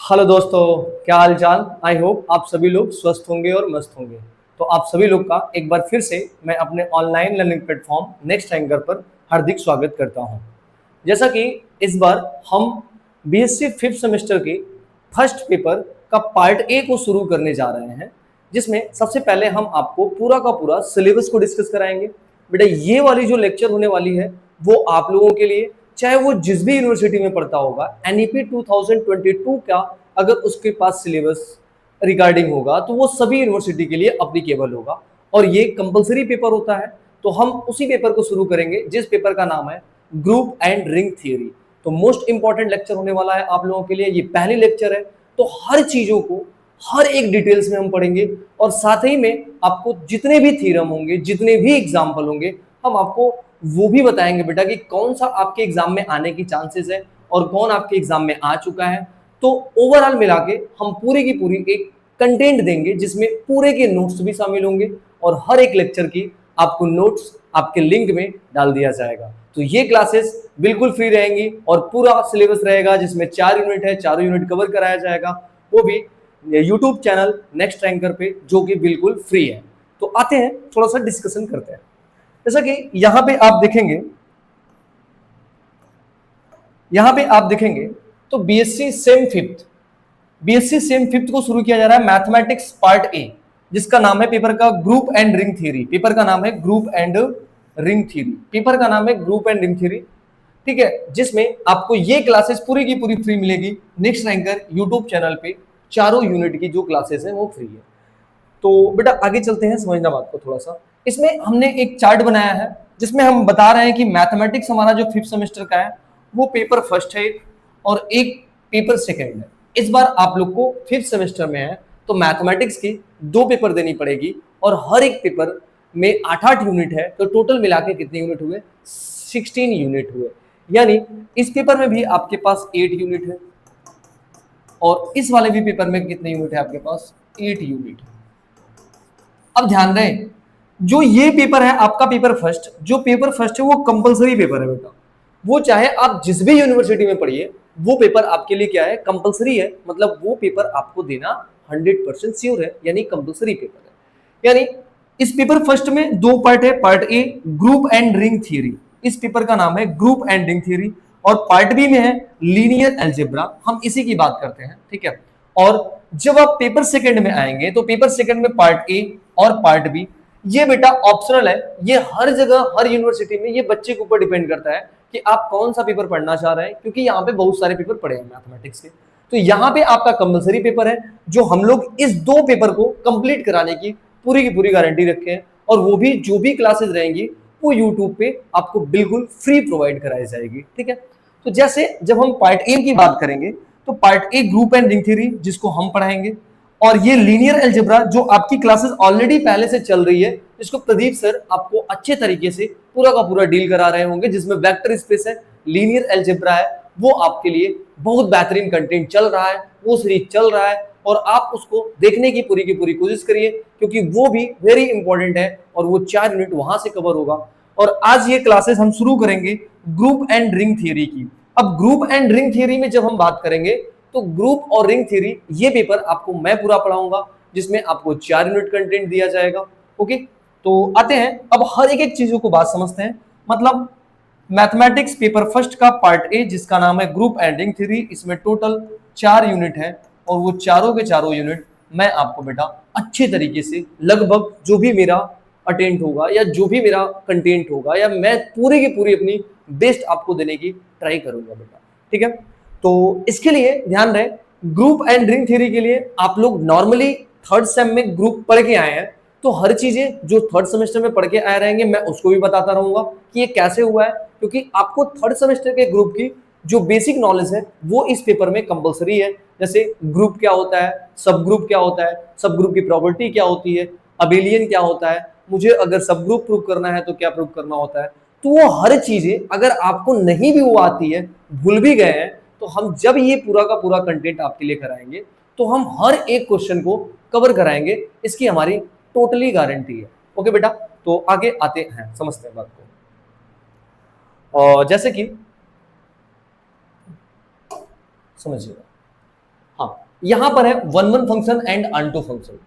Hello दोस्तों, क्या हाल चाल। आई होप आप सभी लोग स्वस्थ होंगे और मस्त होंगे। तो आप सभी लोग का एक बार फिर से मैं अपने online learning platform next anchor पर हार्दिक स्वागत करता हूं। जैसा कि इस बार हम बीएससी फिफ्थ सेमेस्टर के फर्स्ट पेपर का पार्ट ए को शुरू करने जा रहे हैं, जिसमें सबसे पहले हम आपको पूरा का पूरा सिलेबस को डिस्कस कराएंगे। बेटा, ये वाली जो लेक्चर होने वाली है वो आप लोगों के लिए, चाहे वो जिस भी यूनिवर्सिटी में पढ़ता होगा, एनईपी 2022 का अगर उसके पास सिलेबस रिगार्डिंग होगा तो वो सभी यूनिवर्सिटी के लिए अप्लीकेबल होगा और ये कंपलसरी पेपर होता है। तो हम उसी पेपर को शुरू करेंगे जिस पेपर का नाम है ग्रुप एंड रिंग थियरी। तो मोस्ट इंपॉर्टेंट लेक्चर होने वाला है आप लोगों के लिए, ये पहली लेक्चर है। तो हर चीजों को हर एक डिटेल्स में हम पढ़ेंगे और साथ ही में आपको जितने भी थ्योरम होंगे, जितने भी एग्जाम्पल होंगे, हम आपको वो भी बताएंगे बेटा कि कौन सा आपके एग्जाम में आने की चांसेस है और कौन आपके एग्जाम में आ चुका है। तो ओवरऑल मिला के हम पूरी की पूरी एक कंटेंट देंगे जिसमें पूरे के नोट्स भी शामिल होंगे और हर एक लेक्चर की आपको नोट्स आपके लिंक में डाल दिया जाएगा। तो ये क्लासेस बिल्कुल फ्री रहेंगी और पूरा सिलेबस रहेगा जिसमें 4 यूनिट है, चारों यूनिट कवर कराया जाएगा, वो भी यूट्यूब चैनल नेक्स्ट रैंकर पे, जो कि बिल्कुल फ्री है। तो आते हैं, थोड़ा सा डिस्कशन करते हैं। जैसा कि यहां पे आप देखेंगे तो बीएससी सेम फिफ्थ को शुरू किया जा रहा है, मैथमेटिक्स पार्ट ए, जिसका नाम है पेपर का group and ring theory. Paper का नाम है group and ring theory. Paper का नाम है ग्रुप एंड रिंग थ्योरी, ठीक है, जिसमें आपको ये क्लासेस पूरी की पूरी फ्री मिलेगी नेक्स्ट रैंकर यूट्यूब चैनल पे। चारों यूनिट की जो क्लासेस है वो फ्री है। तो बेटा आगे चलते हैं, समझना बात को थोड़ा सा। इसमें हमने एक चार्ट बनाया है जिसमें हम बता रहे हैं कि मैथमेटिक्स हमारा जो फिफ्थ सेमेस्टर का है वो पेपर फर्स्ट है और एक पेपर सेकंड है। इस बार आप लोग को फिफ्थ सेमेस्टर में है तो मैथमेटिक्स की 2 पेपर देनी पड़ेगी और हर एक पेपर में 8-8 यूनिट है। तो टोटल मिला के कितने यूनिट हुए? 16 यूनिट हुए। यानी इस पेपर में भी आपके पास 8 यूनिट है और इस वाले भी पेपर में कितने यूनिट है आपके पास? 8 यूनिट। अब ध्यान रहे, जो ये पेपर है आपका पेपर फर्स्ट, जो पेपर फर्स्ट है वो कंपलसरी पेपर है बेटा। वो चाहे आप जिस भी यूनिवर्सिटी में पढ़िए, वो पेपर आपके लिए क्या है? कंपलसरी है। मतलब वो पेपर आपको देना 100% श्योर है, यानी कंपलसरी पेपर है। यानी इस पेपर फर्स्ट में 2 पार्ट है। Part A group and ring theory, इस पेपर का नाम है ग्रुप एंड रिंग थ्योरी। और पार्ट बी में है लीनियर अलजेब्रा, हम इसी की बात करते हैं, ठीक है। और जब आप पेपर सेकंड में आएंगे तो पेपर सेकंड में पार्ट ए और पार्ट बी, ये बेटा ऑप्शनल है। ये हर जगह हर यूनिवर्सिटी में ये बच्चे के ऊपर डिपेंड करता है कि आप कौन सा पेपर पढ़ना चाह रहे हैं, क्योंकि यहाँ पे बहुत सारे पेपर पड़े हैं मैथमेटिक्स के। तो यहाँ पे आपका कंपलसरी पेपर है, जो हम लोग इस 2 पेपर को कंप्लीट कराने की पूरी गारंटी रखे हैं और वो भी जो भी क्लासेस रहेंगी वो यूट्यूब पे आपको बिल्कुल फ्री प्रोवाइड कराई जाएगी, ठीक है। तो जैसे जब हम पार्ट ए की बात करेंगे तो part A group and ring theory जिसको हम पढ़ाएंगे, और ये लीनियर अलजेब्रा जो आपकी क्लासेस ऑलरेडी पहले से चल रही है, जिसको प्रदीप सर आपको अच्छे तरीके से पूरा का पूरा डील करा रहे होंगे, जिसमें वेक्टर स्पेस है, लीनियर अलजेब्रा है, वो आपके लिए बहुत बेहतरीन कंटेंट चल रहा है, वो सीरीज चल रहा है और आप उसको देखने की पूरी कोशिश करिए, क्योंकि वो भी वेरी इंपॉर्टेंट है और वो 4 यूनिट वहां से कवर होगा। और आज ये क्लासेस हम शुरू करेंगे ग्रुप एंड रिंग थ्योरी की। अब ग्रुप एंड रिंग थ्योरी में जब हम बात करेंगे तो ग्रुप और रिंग थ्योरी ये पेपर आपको मैं पूरा पढ़ाऊंगा, जिसमें आपको 4 यूनिट कंटेंट दिया जाएगा। ओके, तो आते हैं अब हर एक चीजों को बात समझते हैं। मतलब मैथमेटिक्स पेपर फर्स्ट का पार्ट ए जिसका नाम है ग्रुप एंड रिंग थ्योरी, इसमें टोटल 4 यूनिट है और वो चारों के चारों यूनिट मैं आपको बेटा अच्छे तरीके से, लगभग जो भी मेरा अटेंड होगा या जो भी मेरा कंटेंट होगा, या मैं पूरी की पूरी अपनी बेस्ट आपको देने की ट्राई करूंगा बेटा, ठीक है। तो इसके लिए ध्यान रहे, ग्रुप एंड रिंग थ्योरी के लिए आप लोग नॉर्मली थर्ड सेम में ग्रुप पढ़ के आए हैं, तो हर चीजें जो थर्ड सेमेस्टर में पढ़ के आए रहेंगे मैं उसको भी बताता रहूंगा कि ये कैसे हुआ है, क्योंकि आपको थर्ड सेमेस्टर के ग्रुप की जो बेसिक नॉलेज है वो इस पेपर में कंपलसरी है। जैसे ग्रुप क्या होता है, सब ग्रुप क्या होता है, सब ग्रुप की प्रॉपर्टी क्या होती है, अबेलियन क्या होता है, मुझे अगर सब ग्रुप प्रूव करना है तो क्या प्रूव करना होता है। तो वो हर चीजें अगर आपको नहीं भी वो आती है, भूल भी गए हैं, तो हम जब ये पूरा का पूरा कंटेंट आपके लिए कराएंगे तो हम हर एक क्वेश्चन को कवर कराएंगे, इसकी हमारी टोटली गारंटी है। ओके बेटा, तो आगे आते हैं, समझते हैं बात को। और जैसे कि समझिएगा, हाँ, यहां पर है one one function and unto function.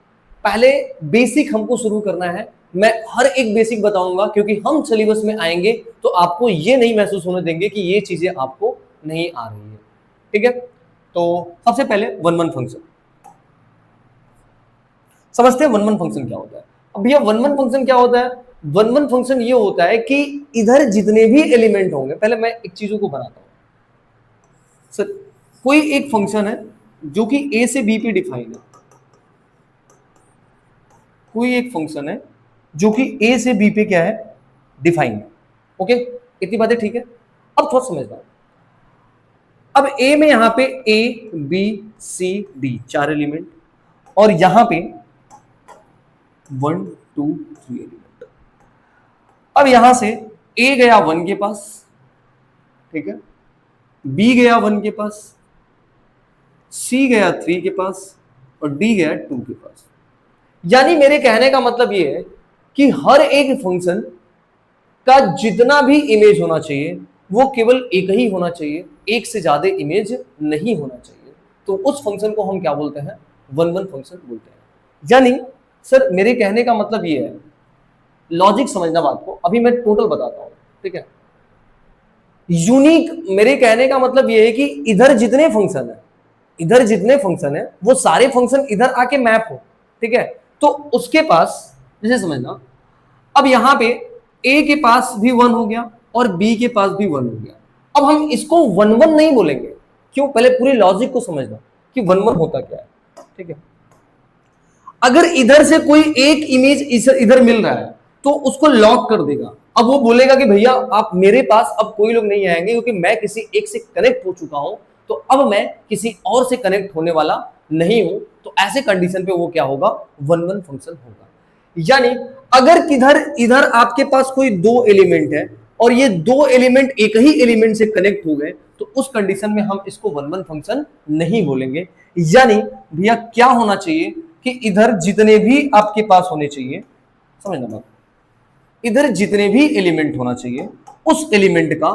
पहले बेसिक हमको शुरू करना है, मैं हर एक बेसिक बताऊंगा क्योंकि हम सिलेबस में आएंगे तो आपको ये नहीं महसूस होने देंगे कि ये चीजें आपको नहीं आ रही है, ठीक है। तो सबसे पहले वन वन फंक्शन समझते हैं। वन वन फंक्शन क्या होता है? अब भैया वन वन फंक्शन क्या होता है? वन वन फंक्शन ये होता है कि इधर जितने भी एलिमेंट होंगे, पहले मैं एक चीजों को बनाता हूं सर। कोई एक फंक्शन है जो कि ए से बी पे डिफाइन है, कोई एक फंक्शन है जो कि ए से बी पे क्या है, डिफाइन है। ओके, इतनी बातें ठीक है। अब थोड़ा समझना, अब ए में यहां पे ए बी सी डी चार एलिमेंट और यहां पे 1 2 3 एलिमेंट। अब यहां से ए गया 1 के पास, ठीक है, बी गया 1 के पास, सी गया 3 के पास और डी गया 2 के पास। यानी मेरे कहने का मतलब ये है कि हर एक फंक्शन का जितना भी इमेज होना चाहिए वो केवल एक ही होना चाहिए, एक से ज्यादा इमेज नहीं होना चाहिए। तो उस फंक्शन को हम क्या बोलते हैं? वन वन फंक्शन बोलते हैं। यानी सर मेरे कहने का मतलब ये है, लॉजिक समझना बात को, अभी मैं टोटल बताता हूं, ठीक है। यूनिक मेरे कहने का मतलब ये है कि इधर जितने फंक्शन है, इधर जितने फंक्शन है वो सारे फंक्शन इधर आके मैप हो, ठीक है। तो उसके पास जैसे समझना, अब यहां पे ए के पास भी 1 हो गया और बी के पास भी 1 हो गया। अब हम इसको 1 1 नहीं बोलेंगे, क्यों? पहले पूरी लॉजिक को समझना कि 1 1 होता क्या है, ठीक है। अगर इधर से कोई एक इमेज इधर मिल रहा है तो उसको लॉक कर देगा। अब वो बोलेगा कि भैया आप मेरे पास अब कोई लोग नहीं आएंगे क्योंकि मैं किसी एक से कनेक्ट हो चुका हूं, तो अब मैं किसी और से कनेक्ट होने वाला नहीं हूं। तो ऐसे कंडीशन पे वो क्या होगा? वन वन फंक्शन होगा। यानी अगर किधर इधर आपके पास कोई दो एलिमेंट है और ये दो एलिमेंट एक ही एलिमेंट से कनेक्ट हो गए तो उस कंडीशन में हम इसको वन वन फंक्शन नहीं बोलेंगे। यानी भैया क्या होना चाहिए कि इधर जितने भी आपके पास होने चाहिए, समझना बात, इधर जितने भी एलिमेंट होना चाहिए उस एलिमेंट का,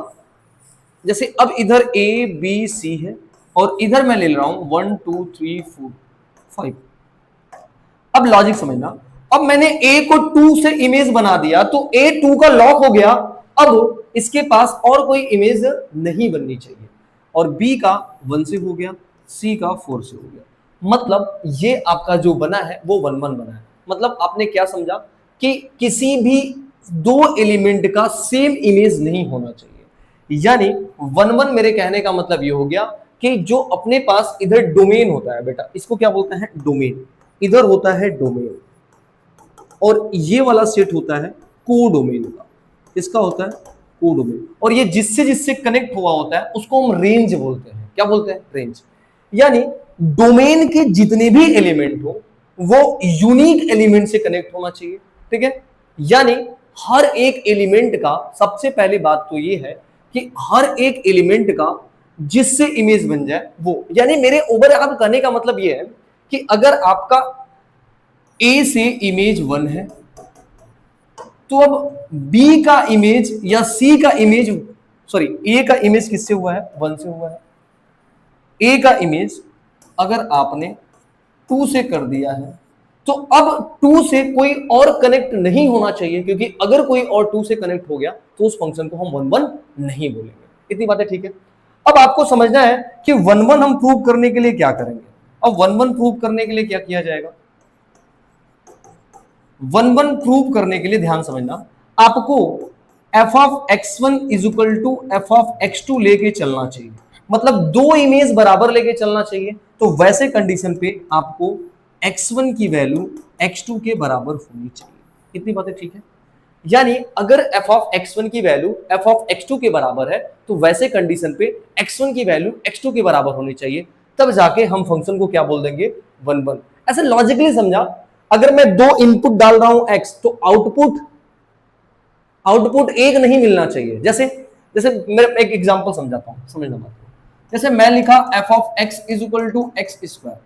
जैसे अब इधर ए बी सी है और इधर मैं ले रहा हूं 1 2 3 4 5। अब लॉजिक समझना, अब मैंने ए को 2 से इमेज बना दिया तो ए 2 का लॉक हो गया। अब इसके पास और कोई इमेज नहीं बननी चाहिए और बी का 1 से हो गया, सी का 4 से हो गया। मतलब ये आपका जो बना है वो 1 1 बना है। मतलब आपने क्या समझा कि किसी भी दो एलिमेंट का सेम इमेज नहीं होना चाहिए। यानी 1 1 मेरे कहने का मतलब ये हो गया कि जो अपने पास इधर डोमेन होता है, बेटा इसको क्या बोलते हैं? डोमेन। इधर होता है डोमेन और ये वाला सेट होता है कोडोमेन का। इसका होता है कोडोमेन और ये जिससे जिससे कनेक्ट हुआ होता है उसको हम रेंज बोलते हैं। क्या बोलते हैं? रेंज। यानी डोमेन के जितने भी एलिमेंट हो वो यूनिक एलिमेंट से कनेक्ट होना चाहिए, ठीक है। यानी हर एक एलिमेंट का सबसे पहली बात तो ये है कि हर एक एलिमेंट का जिससे इमेज बन जाए वो, यानी मेरे ओवरऑल कहने का मतलब ये है कि अगर आपका ए से इमेज 1 है तो अब बी का इमेज या सी का इमेज, सॉरी ए का इमेज किससे हुआ है? 1 से हुआ है। ए का इमेज अगर आपने 2 से कर दिया है तो अब 2 से कोई और कनेक्ट नहीं होना चाहिए, क्योंकि अगर कोई और 2 से कनेक्ट हो गया तो उस फंक्शन को हम 1 1 नहीं बोलेंगे। इतनी बातें ठीक है। अब आपको समझना है कि 1 1 हम प्रूव करने के लिए क्या करेंगे। अब 1 1 प्रूव करने के लिए क्या किया जाएगा? 1 1 प्रूव करने के लिए ध्यान समझना, आपको f of x1 is equal to F of x2 लेके चलना चाहिए। मतलब दो इमेज बराबर लेके चलना चाहिए। तो वैसे कंडीशन पे आपको x1 की वैल्यू x2 के बराबर होनी चाहिए। इतनी बातें ठीक है। यानी अगर f ऑफ x1 की वैल्यू f ऑफ x2 के बराबर है तो वैसे कंडीशन पे x1 की वैल्यू x2 के बराबर होनी चाहिए, तब जाके हम फंक्शन को क्या बोल देंगे? 1 1। ऐसे लॉजिकली समझा, अगर मैं दो इनपुट डाल रहा हूं x तो आउटपुट एक नहीं मिलना चाहिए। जैसे जैसे मैं एक एग्जांपल समझाता हूं, समझना बात। जैसे मैं लिखा f of x is equal to X square.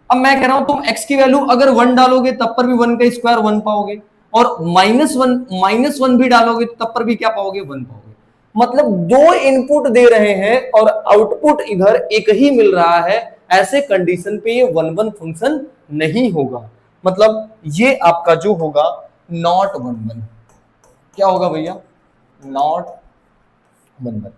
अब मैं कह रहा हूं तुम x की वैल्यू अगर 1 डालोगे तब पर भी 1 का स्क्वायर 1 पाओगे और -1 भी डालोगे तो तब पर भी क्या पाओगे? 1 पाओगे। मतलब दो इनपुट दे रहे हैं और आउटपुट इधर एक ही मिल रहा है, ऐसे कंडीशन पे ये वन वन फंक्शन नहीं होगा, मतलब ये आपका जो होगा नॉट वन वन। क्या होगा भैया? Not one one.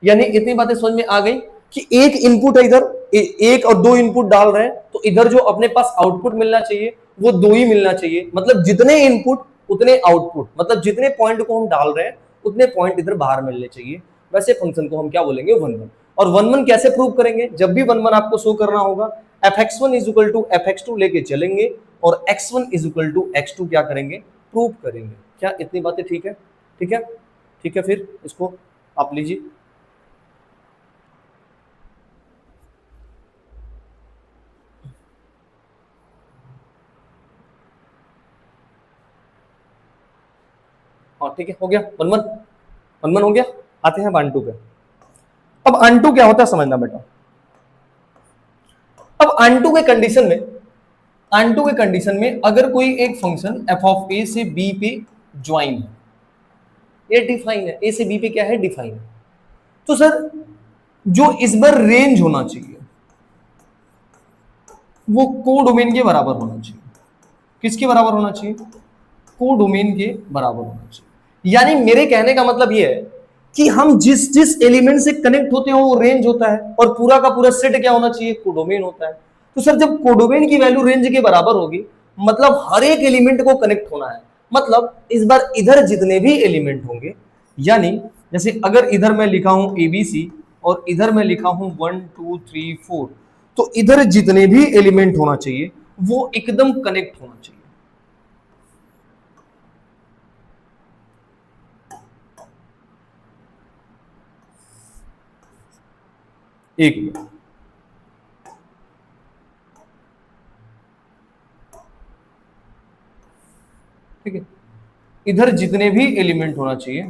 यानी इतनी बातें समझ में आ गई कि एक इनपुट है इधर, एक और दो इनपुट डाल रहे हैं, तो इधर जो अपने पास आउटपुट मिलना चाहिए वो दो ही मिलना चाहिए, मतलब जितने इनपुट उतने आउटपुट, मतलब जितने पॉइंट को हम डाल रहे हैं उतने पॉइंट इधर बाहर मिलने चाहिए। वैसे फंक्शन को हम क्या बोलेंगे? One one. और वन वन कैसे प्रूव करेंगे? जब भी वन वन आपको शो करना होगा fx1 is equal to fx2 लेके चलेंगे और x1 is equal to x2 क्या करेंगे? प्रूव करेंगे। क्या इतनी बातें ठीक है? ठीक है, ठीक है, फिर इसको आप लीजिए। हाँ ठीक है, हो गया वन वन, वन वन हो गया। आते हैं वन टू पे। अब अनटू क्या होता है समझना बेटा। अब अनटू के कंडीशन में, अनटू के कंडीशन में अगर कोई एक फंक्शन एफ ऑफ ए से बी पे ज्वाइन है, ये डिफाइन है, ए से बी पे क्या है? डिफाइन है। तो सर जो इस बार रेंज होना चाहिए वो कोडोमेन के बराबर होना चाहिए। किसके बराबर होना चाहिए? कोडोमेन के बराबर होना चाहिए। यानी मेरे कहने का मतलब ये है कि हम जिस जिस एलिमेंट से कनेक्ट होते हैं वो रेंज होता है, और पूरा का पूरा सेट क्या होना चाहिए? कोडोमेन होता है। तो सर जब कोडोमेन की वैल्यू रेंज के बराबर होगी, मतलब हर एक एलिमेंट को कनेक्ट होना है, मतलब इस बार इधर जितने भी एलिमेंट होंगे, यानी जैसे अगर इधर मैं लिखा हूं एबीसी और इधर मैं लिखा हूं 1 2 3 4, तो इधर जितने भी एलिमेंट होना चाहिए वो एकदम कनेक्ट होना चाहिए। एक मिनट, ठीक है, इधर जितने भी एलिमेंट होना चाहिए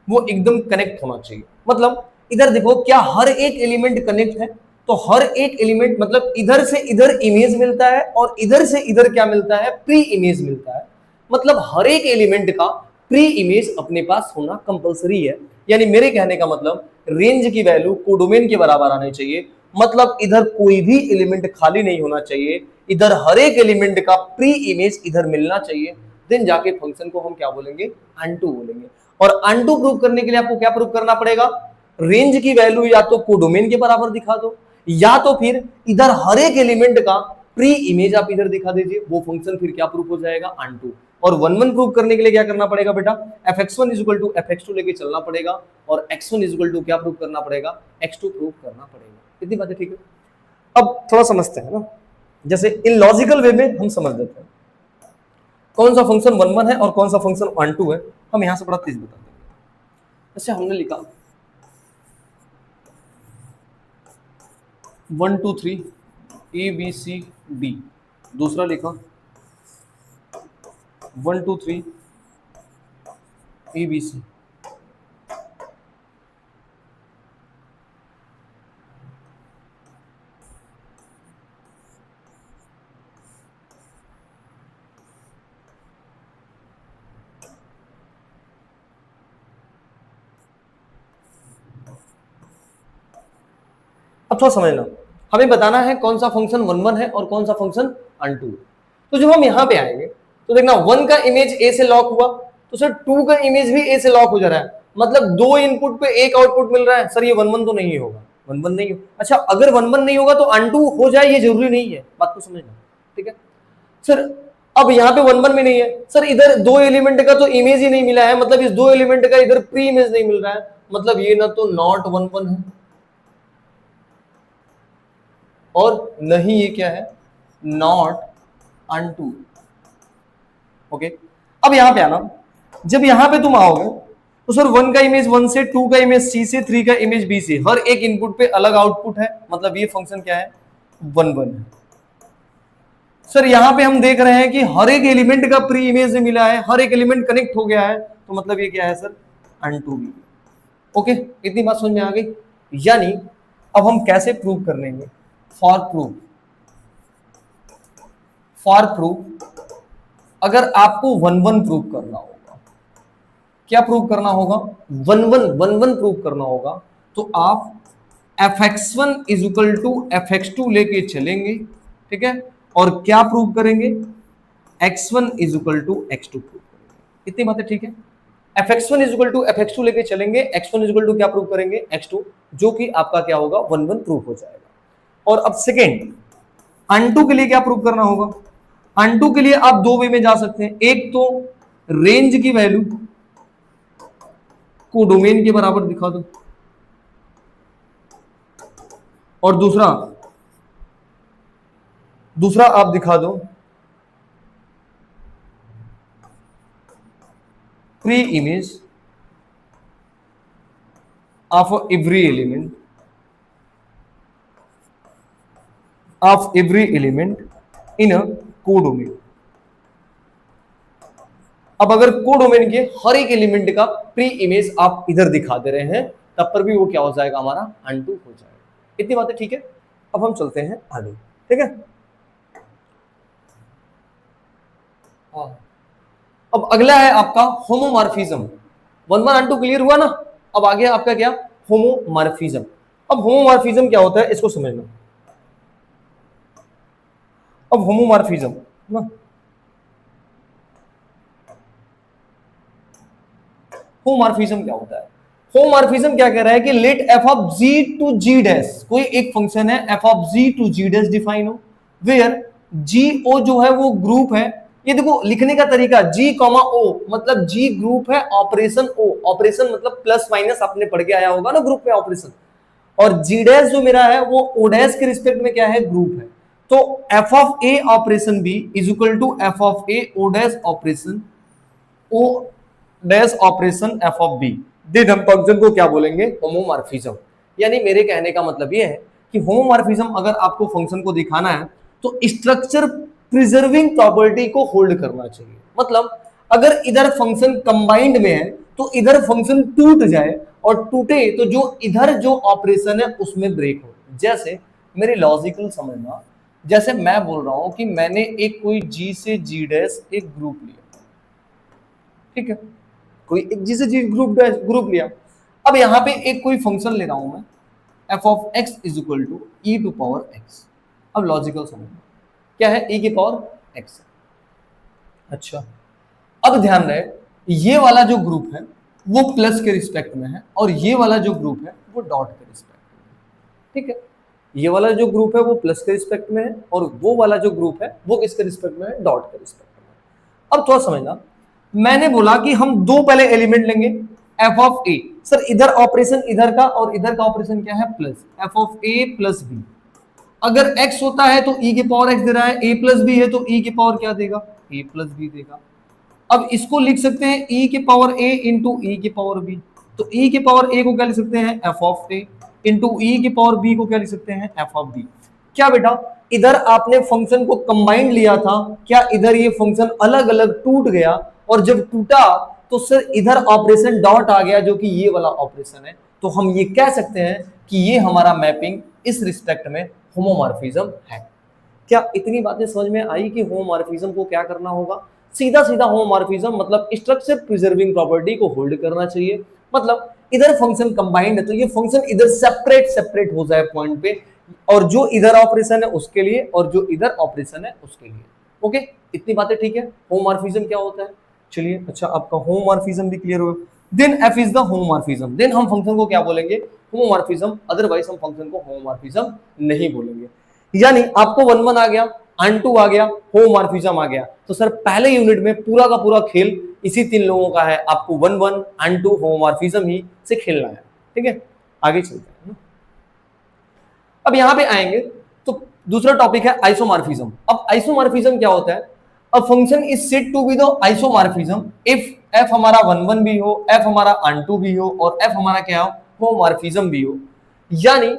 वो एकदम कनेक्ट होना चाहिए। मतलब इधर देखो, क्या हर एक एलिमेंट कनेक्ट है? तो हर एक एलिमेंट मतलब इधर से इधर इमेज मिलता है और इधर से इधर क्या मिलता है? प्री इमेज मिलता है। मतलब हर एक एलिमेंट का प्री इमेज अपने पास होना कंपलसरी है। यानी मेरे कहने का मतलब रेंज की वैल्यू कोडोमेन के बराबर आनी चाहिए, मतलब इधर कोई भी एलिमेंट खाली नहीं होना चाहिए, इधर हर एक एलिमेंट का प्री इमेज इधर मिलना चाहिए। देन जाके फंक्शन को हम क्या बोलेंगे? अनटू बोलेंगे। और अनटू प्रूव करने के लिए आपको क्या प्रूव करना पड़ेगा? रेंज की वैल्यू या तो कोडोमेन के बराबर दिखा दो, या तो फिर इधर हर एक एलिमेंट का प्री इमेज आप इधर दिखा दीजिए, वो फंक्शन फिर क्या प्रूव हो जाएगा? अनटू। और वन वन प्रूव करने के लिए क्या करना पड़ेगा बेटा? fx1 is equal to fx2 लेके चलना पड़ेगा, और x1 इज इक्वल टू क्या प्रूव करना पड़ेगा? x2 प्रूव करना पड़ेगा। इतनी बातें ठीक है? अब थोड़ा समझते हैं ना, जैसे इन लॉजिकल वे में हम समझ लेते हैं कौन सा फंक्शन वन वन है और कौन सा फंक्शन वन टू है। हम यहां से बड़ा तेज बता देंगे। जैसे हमने लिखा 1 2 3 ए बी सी डी, दूसरा लिखा 1 2 3 ए बी सी। अब थोड़ा समझना, हमें बताना है कौन सा फंक्शन वन वन है और कौन सा फंक्शन अनटू है। तो जब हम यहां पे आएंगे तो देखना, वन का इमेज ए से लॉक हुआ, तो सर टू का इमेज भी ए से लॉक हो जा रहा है, मतलब दो इनपुट पे एक आउटपुट मिल रहा है। सर ये वन वन तो नहीं होगा, वन वन नहीं हो। अच्छा, अगर वन वन नहीं होगा तो अनटू हो जाए, ये जरूरी नहीं है, बात को समझना, ठीक है सर। अब यहाँ पे वन वन में नहीं है सर, इधर दो एलिमेंट का तो इमेज ही नहीं मिला है, मतलब इस दो एलिमेंट का इधर प्री इमेज नहीं मिल रहा है, मतलब ये ना तो नॉट वन वन है और नहीं ये क्या है? Not unto. ओके, अब यहां पे आना, जब यहां पे तुम आओगे तो सर वन का इमेज वन से, टू का इमेज सी से, थ्री का इमेज बी से, हर एक इनपुट पे अलग आउटपुट है, मतलब ये फंक्शन क्या है? वन वन है। सर यहां पे हम देख रहे हैं कि हर एक एलिमेंट का प्री इमेज मिला है, हर एक एलिमेंट कनेक्ट हो गया है, तो मतलब ये क्या है सर? Unto B. ओके, इतनी बात समझ में आ गई? यानी अब हम कैसे प्रूव कर लेंगे? फॉर प्रूफ, फॉर प्रूफ अगर आपको वन वन प्रूव करना होगा, क्या प्रूव करना होगा? One one, one one prove करना होगा, तो आप fx1 is equal to fx2 लेके चलेंगे, ठीक है, और क्या प्रूव करेंगे, x1 is equal to x2 prove करेंगे। इतनी बातें ठीक है। fx1 is equal to fx2 लेके चलेंगे, x1 इज इक्वल टू क्या प्रूव करेंगे, x2, जो कि आपका क्या होगा 1 1 प्रूव हो जाएगा। और अब सेकेंड अनटू के लिए क्या प्रूव करना होगा, अनटू के लिए आप दो वे में जा सकते हैं, एक तो रेंज की वैल्यू को डोमेन के बराबर दिखा दो, और दूसरा आप दिखा दो pre image of every element in a codomain. अब अगर कोडोमेन के हर एक एलिमेंट का प्री इमेज आप इधर दिखा दे रहे हैं, तब पर भी वो क्या हो जाएगा, हमारा अनटू हो जाएगा। इतनी बातें ठीक है। अब हम चलते हैं आगे, ठीक है। अब अगला है आपका होमोमॉर्फिज्म। 1 1 अनटू क्लियर हुआ ना, अब आगे आपका क्या, होमोमॉर्फिज्म। अब होमोमॉर्फिज्म क्या होता है इसको समझना। अब होमोमॉर्फिज्म ना, होमोमॉर्फिज्म क्या होता है, होमोमॉर्फिज्म क्या कह रहा है कि let F of G to G dash, कोई एक फंक्शन है F of G to G dash define हो, वेयर जी ओ जो है वो ग्रुप है। ये देखो लिखने का तरीका, जी कॉमा ओ मतलब जी ग्रुप है, ऑपरेशन ओ, ऑपरेशन मतलब प्लस माइनस, आपने पढ़ के आया होगा ना ग्रुप में ऑपरेशन, और जी डैश जो मेरा है वो ओ डैश के रिस्पेक्ट में क्या है, ग्रुप है। तो F of A operation B is equal to F of A O dash operation O dash operation F of B. Then हम फंक्शन को क्या बोलेंगे, होमोमॉर्फिज्म। यानी मेरे कहने का मतलब ये है कि होमोमॉर्फिज्म अगर आपको फंक्शन को दिखाना है तो स्ट्रक्चर प्रिजर्विंग प्रॉपर्टी को होल्ड करना चाहिए। मतलब अगर इधर फंक्शन कंबाइंड में है तो इधर फंक्शन टूट जाए, और टूटे तो जो इधर जो ऑपरेशन है उसमें ब्रेक हो। जैसे मेरी लॉजिकल समझना, जैसे मैं बोल रहा हूं कि मैंने एक कोई जी से जी डैश एक ग्रुप लिया, ठीक है, कोई एक जी से जी ग्रुप लिया। अब यहां पे एक कोई फंक्शन ले रहा हूं मैं, F of X is equal to E to power X. अब लॉजिकल समझना क्या है, ई की पावर एक्स। अच्छा, अब ध्यान रहे ये वाला जो ग्रुप है वो प्लस के रिस्पेक्ट में है, और ये वाला जो ग्रुप है वो डॉट के रिस्पेक्ट में, ठीक है। ये वाला जो ग्रुप है वो प्लस के रिस्पेक्ट में है, और वो वाला जो ग्रुप है वो किसके रिस्पेक्ट में है, डॉट के रिस्पेक्ट में। अब थोड़ा समझना, मैंने बोला कि हम दो पहले एलिमेंट लेंगे, एफ ऑफ ए, सर इधर ऑपरेशन इधर का और इधर का ऑपरेशन क्या है, plus, F of A plus B. अगर x होता है तो e के पावर x दे रहा है, a प्लस बी है तो e के पावर क्या देगा, a प्लस बी देगा। अब इसको लिख सकते हैं e के पावर a इंटू ई के पावर b। तो e के पावर a को क्या लिख सकते हैं, f ऑफ a, इंटू ई के पावर b को क्या लिख सकते हैं, f ऑफ b। क्या बेटा, इधर आपने फंक्शन को कंबाइंड लिया था, क्या इधर ये फंक्शन अलग अलग टूट गया, और जब टूटा तो सर इधर ऑपरेशन डॉट आ गया जो कि ये वाला ऑपरेशन है। तो हम ये कह सकते हैं कि ये हमारा मैपिंग इस रिस्पेक्ट में होमोमॉर्फिज्म है। क्या इतनी बातें समझ में आई कि होमोमॉर्फिज्म को क्या करना होगा, सीधा सीधा होमोमॉर्फिज्म मतलब स्ट्रक्चर प्रिजर्विंग प्रॉपर्टी को होल्ड करना चाहिए। मतलब इधर फंक्शन कंबाइंड है तो ये फंक्शन इधर सेपरेट हो जाए पॉइंट पे, और जो इधर ऑपरेशन है उसके लिए और जो इधर ऑपरेशन है उसके लिए। ओके, इतनी बातें ठीक है। होमोमॉर्फिज्म क्या होता है, चलिए अच्छा आपका होमोमॉर्फिज्म भी क्लियर हो। Then F is the homomorphism. Then हम फंक्शन को क्या बोलेंगे, होमोमॉर्फिज्म, अदरवाइज हम फंक्शन को होमोमॉर्फिज्म नहीं बोलेंगे। यानी आपको 1 1 आ गया, अनटू आ गया, होमोमॉर्फिज्म आ गया। तो सर पहले यूनिट में पूरा का पूरा खेल इसी तीन लोगों का है, आपको 1 1 अनटू होमोमॉर्फिज्म ही से खेलना है, ठीक है। आगे चलते हैं। अब यहां पे आएंगे तो दूसरा टॉपिक है आइसोमॉर्फिज्म। अब आइसोमॉर्फिज्म क्या होता है, a function is said to be the isomorphism if F हमारा 1 1 भी हो, एफ हमारा अनटू भी हो, और एफ हमारा क्या हो, होमोमॉर्फिज्म भी हो। यानी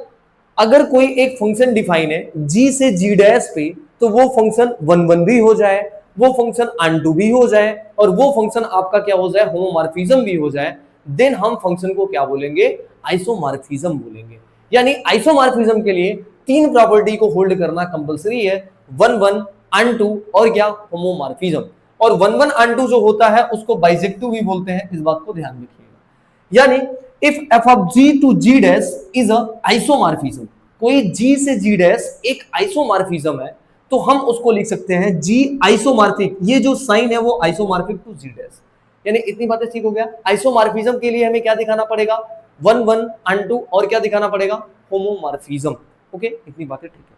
अगर कोई एक फंक्शन डिफाइन है g से g डैश पे, तो वो फंक्शन 1 1 भी हो जाए, वो फंक्शन अनटू भी हो जाए, और वो फंक्शन आपका क्या हो जाए, होमोमॉर्फिज्म भी हो जाए। देन हम फंक्शन को क्या बोलेंगे, आइसोमॉर्फिज्म बोलेंगे। यानी आइसोमॉर्फिज्म के लिए तीन प्रॉपर्टी को होल्ड करना कंपलसरी है, 1 1 अनटू और क्या, होमोमॉर्फिज्म। और 1 1 अनटू जो होता है उसको बाइजेक्टिव भी बोलते हैं, इस बात को ध्यान रखिएगा। यानी if F of G to G dash is a isomorphism, कोई जी से जी डैश एक आइसोमॉर्फिज्म है, तो हम उसको लिख सकते हैं जी आइसोमॉर्फिक, ये जो साइन है वो आइसोमॉर्फिक टू जी डैश। यानी इतनी बातें ठीक हो गया। आइसोमॉर्फिज्म के लिए हमें क्या दिखाना पड़ेगा, वन वन अनटू, और क्या दिखाना पड़ेगा, होमोमॉर्फिज्म। ओके, इतनी बातें ठीक है,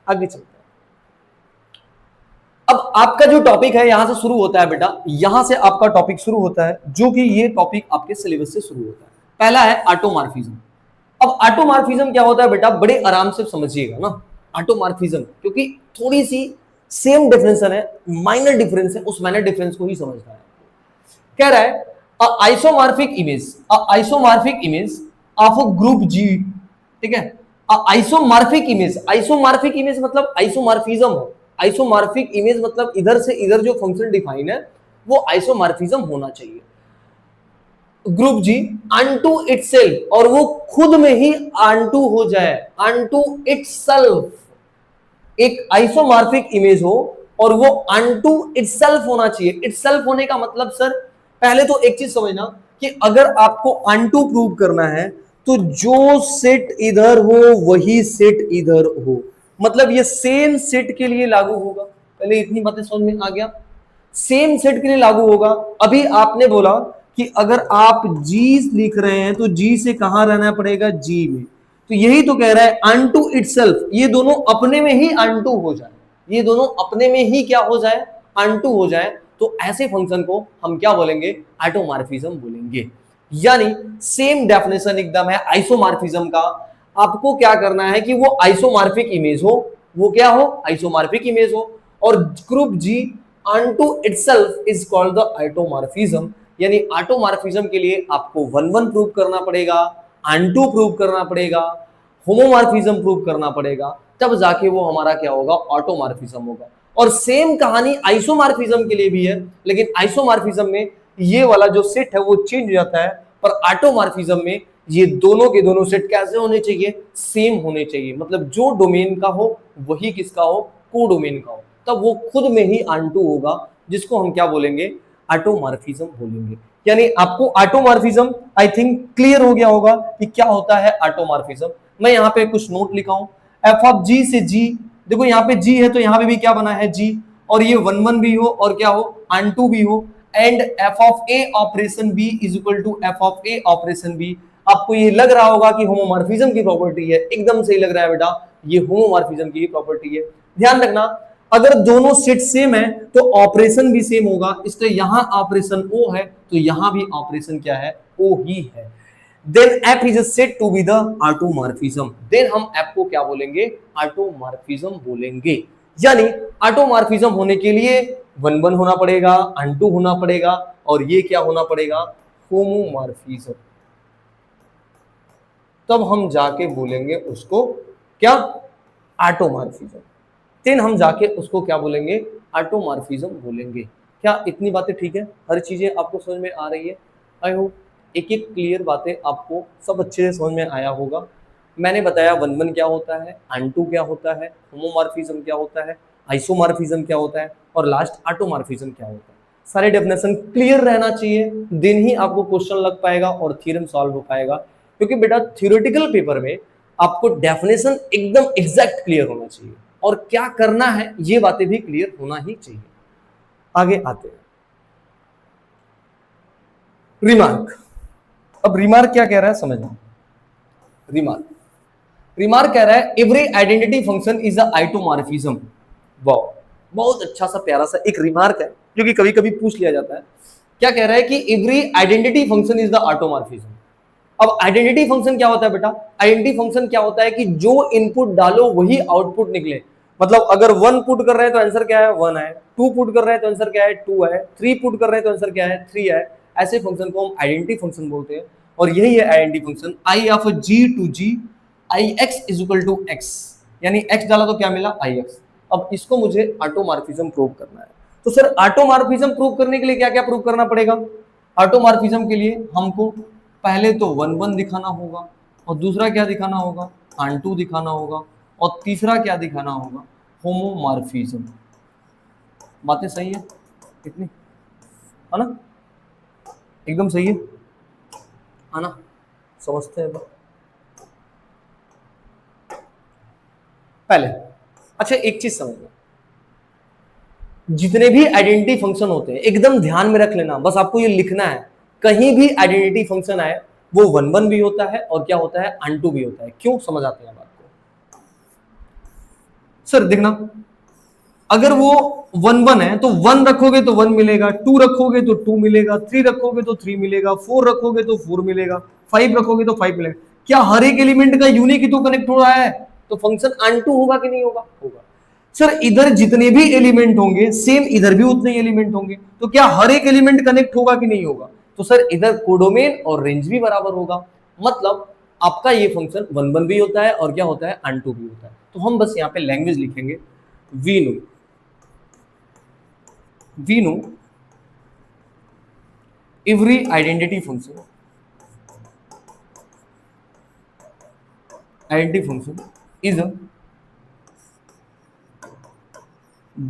आगे चलते हैं। अब आपका जो टॉपिक है यहां से शुरू होता है बेटा, यहां से आपका टॉपिक शुरू होता है, जो कि ये टॉपिक आपके सिलेबस से शुरू होता है। पहला है ऑटोमॉर्फिज्म। अब ऑटोमॉर्फिज्म क्या होता है बेटा, बड़े आराम से समझिएगा ना ऑटोमॉर्फिज्म, क्योंकि थोड़ी सी सेम डिफरेंशन है, माइनर डिफरेंस है, उस माइनर डिफरेंस को ही समझना है। कह रहा है isomorphic image, isomorphic image of a group G, ठीक है। आइसोमॉर्फिक इमेज, आइसोमॉर्फिक इमेज मतलब आइसोमॉर्फिज्म हो, आइसोमॉर्फिक इमेज मतलब इधर से इधर जो फंक्शन डिफाइन है वो आइसोमॉर्फिज्म होना चाहिए। ग्रुप जी अनटू इटसेल्फ, और वो खुद में ही अनटू हो जाए, अनटू इटसेल्फ, एक आइसोमॉर्फिक इमेज हो और वो अनटू इटसेल्फ होना चाहिए। इटसेल्फ होने का मतलब सर, पहले तो एक चीज समझना कि अगर आपको अनटू प्रूव करना है तो जो सेट इधर हो वही सेट इधर हो, मतलब ये सेम सेट के लिए लागू होगा। पहले इतनी बातें समझ में आ गया, सेम सेट के लिए लागू होगा। अभी आपने बोला कि अगर आप जी लिख रहे हैं तो जी से कहां रहना पड़ेगा, जी में, तो यही तो कह रहा है अनटू इटसेल्फ, ये दोनों अपने में ही अनटू हो जाए, ये दोनों अपने में ही क्या हो जाए, अनटू हो जाए, तो ऐसे फंक्शन को हम क्या बोलेंगे, ऑटोमॉर्फिज्म बोलेंगे। यानी सेम डेफिनेशन एकदम है आइसोमॉर्फिज्म का। आपको क्या करना है कि वो आइसोमॉर्फिक इमेज हो, वो क्या हो, आइसोमॉर्फिक इमेज हो, और group G onto itself is called the automorphism. यानी ऑटोमॉर्फिज्म के लिए आपको वन वन प्रूव करना पड़ेगा, अनटू प्रूव करना पड़ेगा, होमोमॉर्फिज्म प्रूव करना पड़ेगा, तब जाके वो हमारा क्या होगा, ऑटोमॉर्फिज्म होगा। और सेम कहानी आइसोमॉर्फिज्म के लिए भी है, लेकिन आइसोमॉर्फिज्म में ये वाला जो सेट है वो चेंज हो जाता है, पर ऑटोमॉर्फिज्म में ये दोनों के दोनों सेट कैसे होने चाहिए, सेम होने चाहिए, मतलब जो डोमेन का हो वही किसका हो, को डोमेन का हो, तब वो खुद में ही अनटू होगा, जिसको हम क्या बोलेंगे, ऑटोमॉर्फिज्म बोलेंगे। यानी आपको ऑटोमॉर्फिज्म आई थिंक क्लियर हो गया होगा कि क्या होता है ऑटोमॉर्फिज्म। मैं यहाँ पे कुछ नोट लिखा हूं, एफ ऑफ जी से जी, देखो यहाँ पे जी है तो यहाँ पे भी क्या बना है, जी, और ये वन वन भी हो और क्या हो, अनटू भी हो, and F of A operation B is equal to F of A operation B. आपको ये लग रहा होगा कि होमोमॉर्फिज्म की प्रॉपर्टी है, एकदम सही लग रहा है बेटा, ये होमोमॉर्फिज्म की प्रॉपर्टी है। ध्यान रखना, अगर दोनों सेट सेम है तो ऑपरेशन भी सेम होगा, इसलिए यहां ऑपरेशन ओ है तो यहां भी ऑपरेशन क्या है, ओ ही है। Then F is said to be the automorphism, then हम एफ को क्या बोलेंगे, ऑटोमॉर्फिज्म बोलेंगे। यानी ऑटोमॉर्फिज्म होने के लिए वन वन होना पड़ेगा, अनटू होना पड़ेगा, और ये क्या होना पड़ेगा, होमोमॉर्फिज्म, तब हम जाके बोलेंगे उसको क्या, ऑटोमॉर्फिज्म। देन हम जाके उसको क्या बोलेंगे, ऑटोमॉर्फिज्म बोलेंगे। क्या इतनी बातें ठीक है, हर चीजें आपको समझ में आ रही है? आई होप एक एक क्लियर बातें आपको सब अच्छे से समझ में आया होगा। मैंने बताया वन वन क्या होता है, अनटू क्या होता है, होमोमॉर्फिज्म क्या होता है, आइसोमॉर्फिज्म क्या होता है, और लास्ट ऑटोमॉर्फिज्म क्या होता है। सारे डेफिनेशन क्लियर रहना चाहिए, देन ही आपको क्वेश्चन लग पाएगा और थ्योरम सॉल्व हो पाएगा। क्योंकि बेटा थ्योरेटिकल पेपर में आपको डेफिनेशन एकदम एग्जैक्ट क्लियर होना चाहिए, और क्या करना है ये बातें भी क्लियर होना ही चाहिए। आगे आते हैं, रिमार्क। अब रिमार्क क्या कह रहा है समझना। रिमार्क, रिमार्क कह रहा है every identity function is a automorphism. वाह, बहुत अच्छा सा प्यारा सा एक रिमार्क है जो कि कभी कभी पूछ लिया जाता है। क्या कह रहा है कि every identity function is the automorphism. अब आइडेंटिटी फंक्शन क्या होता है बेटा, आइडेंटिटी फंक्शन क्या होता है कि जो इनपुट डालो वही आउटपुट निकले। मतलब अगर वन पुट कर रहे हैं तो आंसर क्या है, वन है, टू पुट कर रहे हैं तो आंसर क्या है, टू है, थ्री पुट कर रहे हैं तो आंसर क्या है, थ्री है। ऐसे फंक्शन को हम आइडेंटिटी फंक्शन बोलते हैं, और यही है identity function, I of G to G I X is equal to X, यानी एक्स डाला तो क्या मिला, आई एक्स। अब इसको मुझे ऑटोमॉर्फिज्म प्रूव करना है, तो सर ऑटोमॉर्फिज्म प्रूव करने के लिए क्या क्या प्रूव करना पड़ेगा। ऑटोमॉर्फिज्म के लिए हमको पहले तो वन वन दिखाना होगा, और दूसरा क्या दिखाना होगा, अनटू दिखाना होगा, और तीसरा क्या दिखाना होगा, होमोमॉर्फिज्म। बातें सही है कितनी, है ना, एकदम सही है ना। समझते हैं पहले। अच्छा एक चीज समझो, जितने भी आइडेंटिटी फंक्शन होते हैं एकदम ध्यान में रख लेना, बस आपको ये लिखना है, कहीं भी आइडेंटिटी फंक्शन आए वो 1 1 भी होता है और क्या होता है अनटू भी होता है। क्यों, समझ आते हैं बात को। सर देखना, अगर वो 1 1 है तो 1 रखोगे तो 1 मिलेगा, 2 रखोगे तो 2 मिलेगा, 3 रखोगे तो 3 मिलेगा, 4 रखोगे तो 4 मिलेगा, 5 रखोगे तो 5 मिलेगा। क्या हर एक एलिमेंट का यूनिक ही तो कनेक्ट हो रहा है, तो फंक्शन अनटू होगा कि नहीं होगा, होगा। सर इधर जितने भी एलिमेंट होंगे सेम इधर भी उतने ही एलिमेंट होंगे, तो क्या हर एक एलिमेंट कनेक्ट होगा कि नहीं होगा, तो सर इधर कोडोमेन और रेंज भी बराबर होगा। मतलब आपका ये फंक्शन 1 1 भी होता है और क्या होता है अनटू भी होता है। तो हम बस यहाँ पे लैंग्वेज लिखेंगे, we know, we know every identity function is a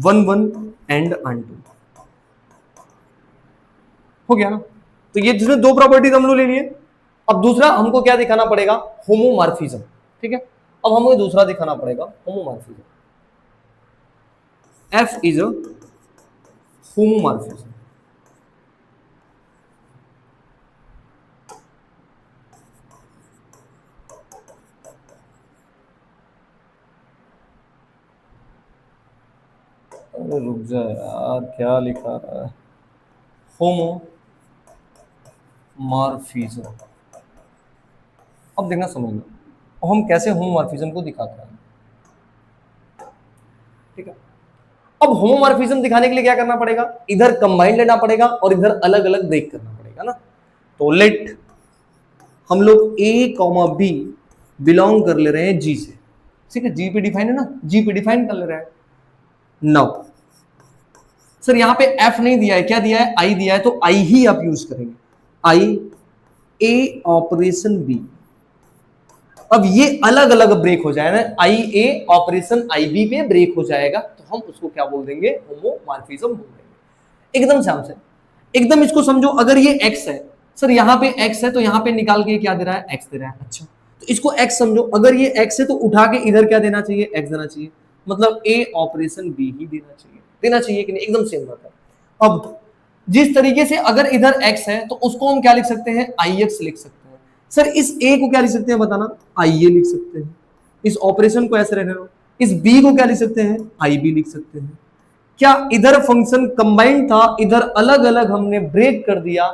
1 1 and unto। हो गया ना, तो ये जिसमें दो प्रॉपर्टीज हम लोग ले लिए। अब दूसरा हमको क्या दिखाना पड़ेगा, होमोमॉर्फिज्म। ठीक है, अब हमें दूसरा दिखाना पड़ेगा homomorphism. F is a homomorphism. अरे रुक जा यार, क्या लिखा रहा है, होमोमॉर्फिज्म। अब देखना समझना, अब हम कैसे होमोमॉर्फिज्म को दिखाते हैं। ठीक है, अब होमोमॉर्फिज्म दिखाने के लिए क्या करना पड़ेगा, इधर कंबाइंड लेना पड़ेगा और इधर अलग अलग ब्रेक करना पड़ेगा ना। तो लेट हम लोग ए कॉमा बी बिलोंग कर ले रहे हैं जी से। ठीक है, जी पे डिफाइन है ना, जी पे डिफाइन कर ले रहे हैं। नाउ सर यहाँ पे एफ नहीं दिया है, क्या दिया है, आई दिया है, तो आई ही आप यूज करेंगे। आई ए ऑपरेशन बी। अब ये अलग अलग ब्रेक हो जाएगा, आई ए ऑपरेशन आई बी पे ब्रेक हो जाएगा, तो हम उसको क्या बोल देंगे, होमोमॉर्फिज्म बोल देंगे। एकदम शाम से, एकदम इसको समझो, अगर ये x है, सर यहाँ पे x है तो यहाँ पे निकाल के क्या दे रहा है, x दे रहा है। अच्छा तो इसको x समझो, अगर ये x है तो उठा के इधर क्या देना चाहिए, x देना चाहिए, मतलब a ऑपरेशन b ही देना चाहिए कि नहीं, एकदम सेम बात है। अब जिस तरीके से अगर इधर x है तो उसको हम क्या लिख सकते हैं, ix लिख सकते हैं। सर इस a को क्या लिख सकते हैं बताना, ia लिख सकते हैं। इस ऑपरेशन को ऐसे रहने दो, इस b को क्या लिख सकते हैं, ib लिख सकते हैं। क्या इधर फंक्शन कंबाइंड था, इधर अलग अलग हमने ब्रेक कर दिया,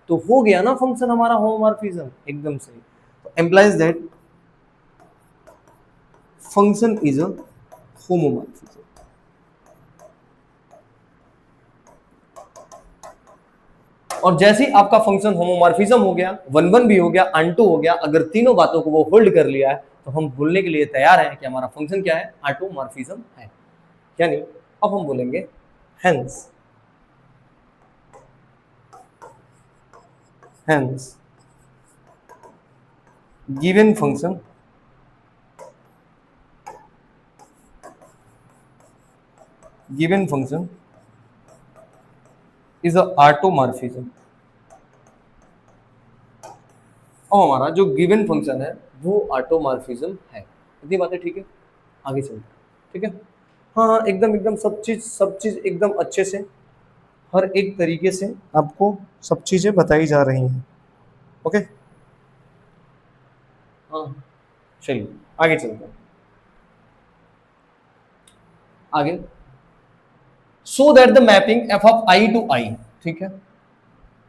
तो हो गया ना फंक्शन हमारा होमोमॉर्फिज्म, एकदम सही। तो implies that function is a homomorphism. और जैसे ही आपका फंक्शन होमोमॉर्फिज्म हो गया, 1 1 भी हो गया, अनटू हो गया, अगर तीनों बातों को वो होल्ड कर लिया है, तो हम बोलने के लिए तैयार हैं कि हमारा फंक्शन क्या है, ऑटोमॉर्फिज्म है। यानी अब हम बोलेंगे hence hence given function is a automorphism. अब हमारा जो गिवन फंक्शन है वो ऑटोमॉर्फिज्म है। इतनी बातें ठीक है, आगे चलते हैं। ठीक है, हाँ हाँ एकदम एकदम सब चीज एकदम अच्छे से, हर एक तरीके से आपको सब चीजें बताई जा रही हैं। ओके, हाँ चलिए आगे चलते हैं। आगे, so that the mapping F of I to I, ठीक है,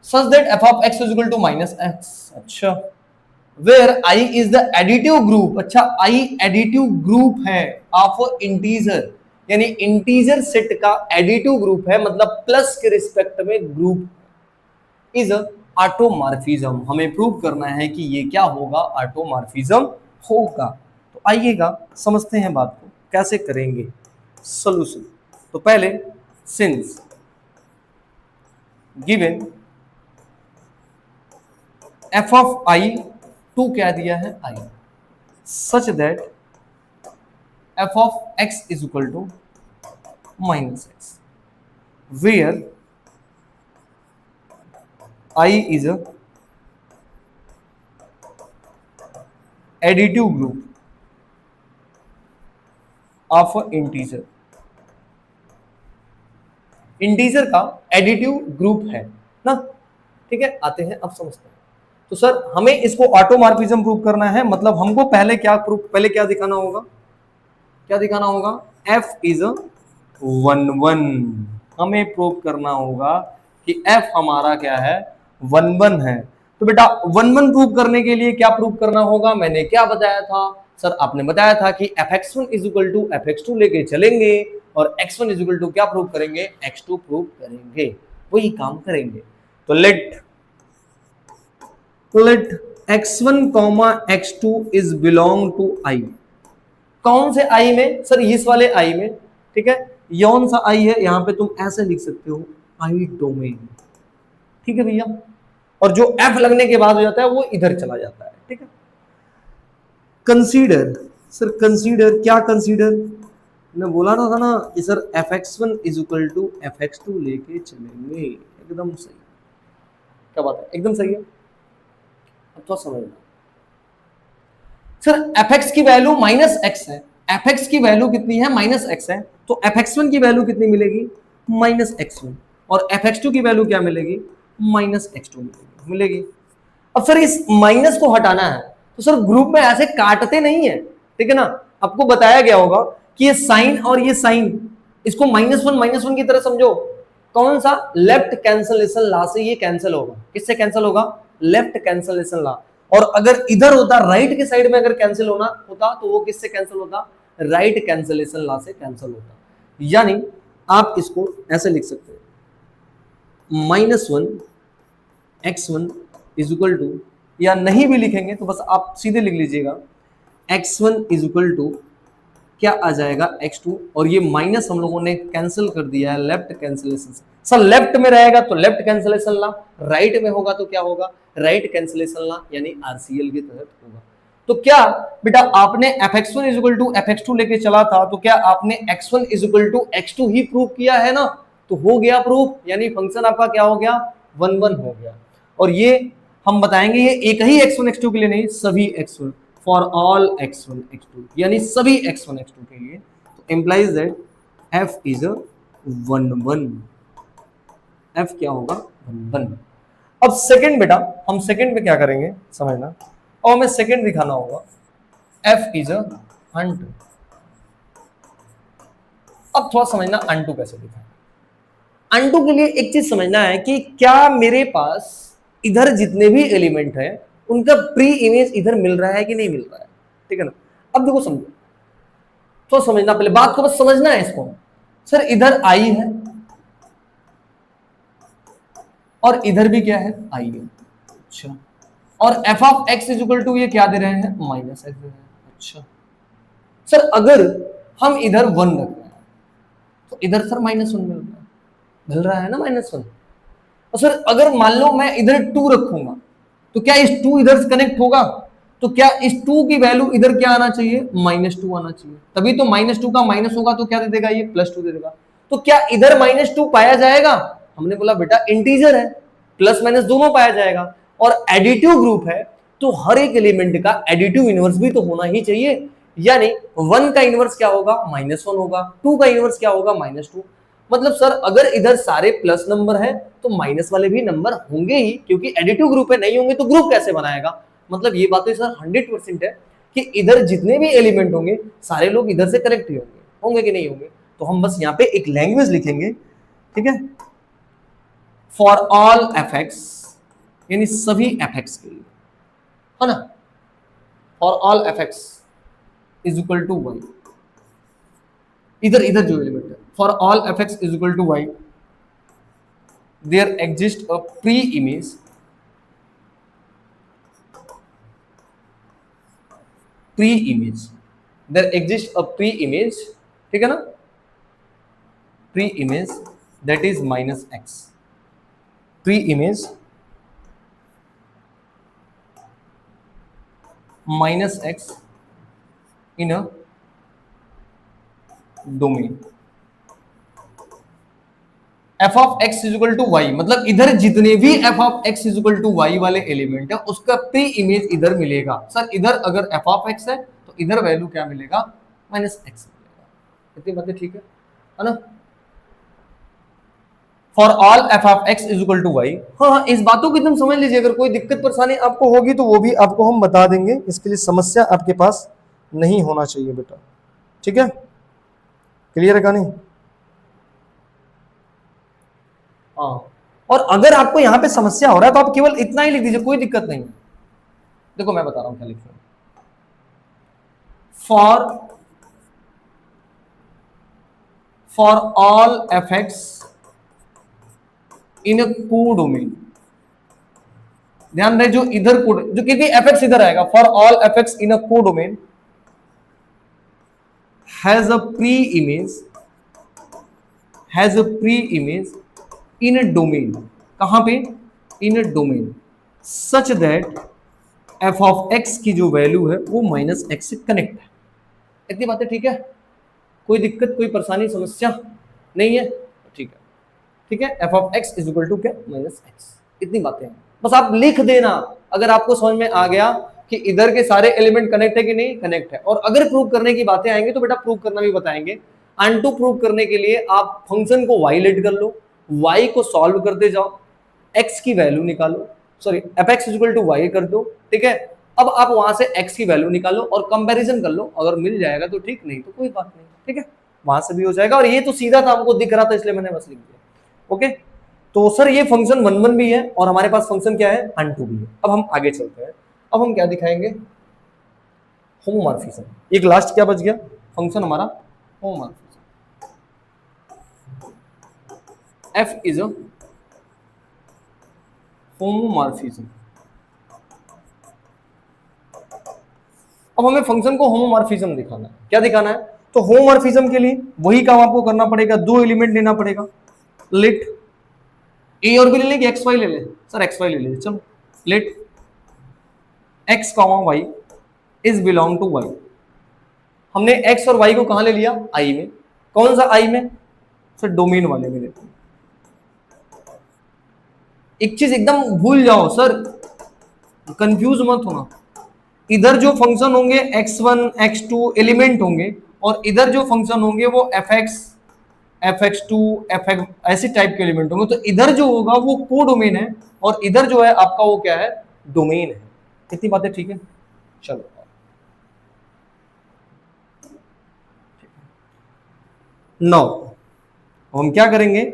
such that F of X is equal to minus X. अच्छा, where I is the additive group. अच्छा, आई एडिटिव ग्रुप है ऑफ इंटीजर, यानी इंटीजर सेट का additive group है, मतलब plus के रिस्पेक्ट में ग्रुप इज ऑटोमॉर्फिज्म। हमें प्रूव करना है कि ये क्या होगा, ऑटोमॉर्फिज्म होगा। तो आइएगा समझते हैं बात को कैसे करेंगे सोल्यूशन। तो पहले since given F of I to क्या दिया है, I, such that F of X is equal to minus X, where I is a additive group of integer, integer का एडिटिव ग्रुप है ना। ठीक है, आते हैं अब समझते हैं। तो सर हमें इसको ऑटोमॉर्फिज्म प्रूव करना है, मतलब हमको पहले क्या दिखाना होगा, क्या दिखाना होगा, f इज अ 1 1, हमें प्रूव करना होगा कि f हमारा क्या है, 1 1 है। तो बेटा 1 1 प्रूव करने के लिए क्या प्रूव करना होगा, मैंने क्या बताया था सर, आपने बताया था कि fx1 is equal to fx2 लेके चलेंगे और x1 इज इक्वल टू क्या प्रूव करेंगे, x2 प्रूव करेंगे, वही काम करेंगे। तो let x1 x2 is belong to i, कौन से आई में सर, इस वाले आई में। ठीक है, यौन सा आई है, यहां पे तुम ऐसे लिख सकते हो आई डोमेन। ठीक है भैया, और जो एफ लगने के बाद हो जाता है वो इधर चला जाता है। ठीक है, कंसीडर, सर कंसीडर क्या, कंसीडर मैं बोला था ना कि sir fx1 is equal to fx2 लेके चलेंगे, एकदम सही, क्या बात है, एकदम सही है। अब तो समझना सर, fx की वैल्यू -x है, fx की वैल्यू कितनी है, -x है, तो fx1 की वैल्यू कितनी मिलेगी, -x1, और fx2 की वैल्यू क्या मिलेगी, -x2 मिलेगी। अब सर इस माइनस को हटाना है, तो सर ग्रुप में ऐसे काटते नहीं है, ठीक है ना। आपको बताया गया होगा कि ये साइन और ये साइन, इसको -1 की तरह समझो। कौन सा, लेफ्ट कैंसलेशन लॉ से ये कैंसिल होगा, किससे कैंसिल होगा, लेफ्ट कैंसलेशन लॉ। और अगर इधर होता, राइट के साइड में अगर कैंसिल होना होता, तो वो किससे कैंसिल होता, राइट कैंसलेशन लॉ से कैंसिल होता। यानी आप इसको ऐसे लिख सकते हो, -1 x1 इज इक्वल टू, या नहीं भी लिखेंगे तो बस आप सीधे लिख लीजिएगा x1 इज इक्वल टू क्या आ जाएगा, x2, और ये माइनस हम लोगों ने कैंसिल कर दिया है लेफ्ट कैंसिलेशन से। सर लेफ्ट में रहेगा तो लेफ्ट कैंसिलेशन ला, राइट में होगा तो क्या होगा, राइट कैंसिलेशन ला, यानी आरसीएल के तहत होगा। तो क्या बेटा आपने fx1 is equal to fx2 लेके चला था, तो क्या आपने x1 is equal to x2 ही प्रूव किया है ना, तो हो गया प्रूफ, यानी फंक्शन आपका क्या हो गया, 1 1 हो गया। और ये हम बताएंगे ये एक ही x1 x2 के लिए नहीं, सभी x1, for all x1 x2, यानी सभी x1 x2 के लिए। तो implies that f is a 1 1, f क्या होगा, 1 1। अब सेकंड बेटा, हम सेकंड में क्या करेंगे समझना, और हमें सेकंड दिखाना होगा f इज अ अनटू। अब थोड़ा समझना अनटू कैसे दिखा, अनटू के लिए एक चीज समझना है कि क्या मेरे पास इधर जितने भी एलिमेंट है उनका प्री इमेज इधर मिल रहा है कि नहीं मिल रहा है, ठीक है ना। अब देखो समझो, तो समझना, पहले बात को बस समझना है इसको। सर इधर आई है और इधर भी क्या है, आई है, अच्छा, और F of X is equal to ये क्या दे रहे हैं, -x दे रहे हैं, अच्छा। सर अगर हम इधर 1 रख रहे हैं तो इधर सर -1 मिल रहा है ना, -1। और सर अगर मान लो मैं इधर 2 रखूंगा तो क्या इस 2 इधर से कनेक्ट होगा, तो क्या इस 2 की वैल्यू इधर क्या आना चाहिए, -2 आना चाहिए, तभी तो -2 का माइनस होगा तो क्या दे देगा, ये +2 दे देगा। तो क्या इधर -2 पाया जाएगा, हमने बोला बेटा इंटीजर है, प्लस माइनस दोनों पाया जाएगा, और एडिटिव ग्रुप है तो हर एक एलिमेंट का एडिटिव इनवर्स भी तो होना ही चाहिए। यानी 1 का इनवर्स क्या होगा, -1 होगा, 2 का इनवर्स क्या होगा, -2। मतलब सर अगर इधर सारे प्लस नंबर है तो माइनस वाले भी नंबर होंगे ही, क्योंकि एडिटिव ग्रुप है, नहीं होंगे तो ग्रुप कैसे बनाएगा। मतलब ये बात तो सर 100% है कि इधर जितने भी एलिमेंट होंगे सारे लोग इधर से कनेक्ट ही होंगे, होंगे कि नहीं होंगे। तो हम बस यहाँ पे एक लैंग्वेज लिखेंगे, ठीक है, फॉर ऑल एफ एक्स, यानी सभी एफ एक्स के लिए, है ना, for all F X is equal to Y, इधर इधर जो एलिमेंट है, for all F X is equal to Y, there exists a pre-image there exists a pre-image, ठीक है ना, pre-image that is -x, pre-image -x in a domain, F of X is equal to Y, मतलब इधर जितने भी F of X is equal to Y वाले element है उसका प्री इमेज इधर मिलेगा। सर इधर अगर एफ ऑफ एक्स है तो इधर वैल्यू क्या मिलेगा, माइनस एक्स मिलेगा। इतनी बातें ठीक है ना। For all F of X is equal to Y. हाँ, इस बातों को एकदम समझ लीजिए, अगर कोई दिक्कत परेशानी आपको होगी तो वो भी आपको हम बता देंगे, इसके लिए समस्या आपके पास नहीं होना चाहिए बेटा, ठीक है। क्लियर है कहानी। हाँ, और अगर आपको यहां पे समस्या हो रहा है तो आप केवल इतना ही लिख दीजिए, कोई दिक्कत नहीं है। देखो मैं बता रहा हूं क्या लिखूं। For all F X in codomain, ध्यान रहे जो इधर कोड जो कितनी एफ एक्स इधर आएगा, for all F X in a codomain has a pre image, has a pre image in a domain, कहां पे, in a domain such that F of X की जो वैल्यू है वो माइनस एक्स से connect है। इतनी बातें ठीक है, कोई दिक्कत कोई परेशानी समस्या नहीं है, ठीक है। ठीक है, F of X is equal to क्या, माइनस एक्स। इतनी बातें हैं, बस आप लिख देना। अगर आपको समझ में आ गया कि इधर के सारे एलिमेंट कनेक्ट है कि नहीं, कनेक्ट है। और अगर प्रूव करने की बातें आएंगी तो बेटा प्रूव करना भी बताएंगे। अनटू प्रूव करने के लिए आप फंक्शन को वाई लेट कर लो, वाई को सॉल्व करते जाओ, एक्स की वैल्यू निकालो, sorry F X equal to Y कर दो, ठीक है। अब आप वहां से एक्स की वैल्यू निकालो और कंपैरिजन कर लो, अगर मिल जाएगा तो ठीक, नहीं तो कोई बात नहीं, ठीक है। वहां से भी हो जाएगा, और ये तो सीधा था, हमको दिख रहा था इसलिए मैंने बस लिख दिया। ओके, तो सर ये फंक्शन वन वन भी है और हमारे पास फंक्शन क्या है, अनटू भी है। अब हम आगे चलते हैं, अब हम क्या दिखाएंगे, होमोमॉर्फिज्म। एक लास्ट क्या बच गया फंक्शन हमारा, homomorphism. F is a homomorphism. अब हमें फंक्शन को होमोमॉर्फिज्म दिखाना है, क्या दिखाना है, तो होमोमॉर्फिज्म के लिए वही काम आपको करना पड़ेगा, दो एलिमेंट लेना पड़ेगा। लेट ए और बी ले लेंगे, एक्स वाई ले ले, सर एक्स वाई ले ले, चलो let X comma Y is belong to Y. हमने एक्स और वाई को कहां ले लिया, आई में। कौन सा आई में, सर डोमेन वाले में लेते हैं। एक चीज एकदम भूल जाओ सर, कंफ्यूज मत होना, इधर जो फंक्शन होंगे x1 x2 एलिमेंट होंगे, और इधर जो फंक्शन होंगे वो fx fx2 fx ऐसे टाइप के एलिमेंट होंगे। तो इधर जो होगा वो को डोमेन है, और इधर जो है आपका वो क्या है, डोमेन है। इतनी बातें ठीक है, चलो नौ हम क्या करेंगे,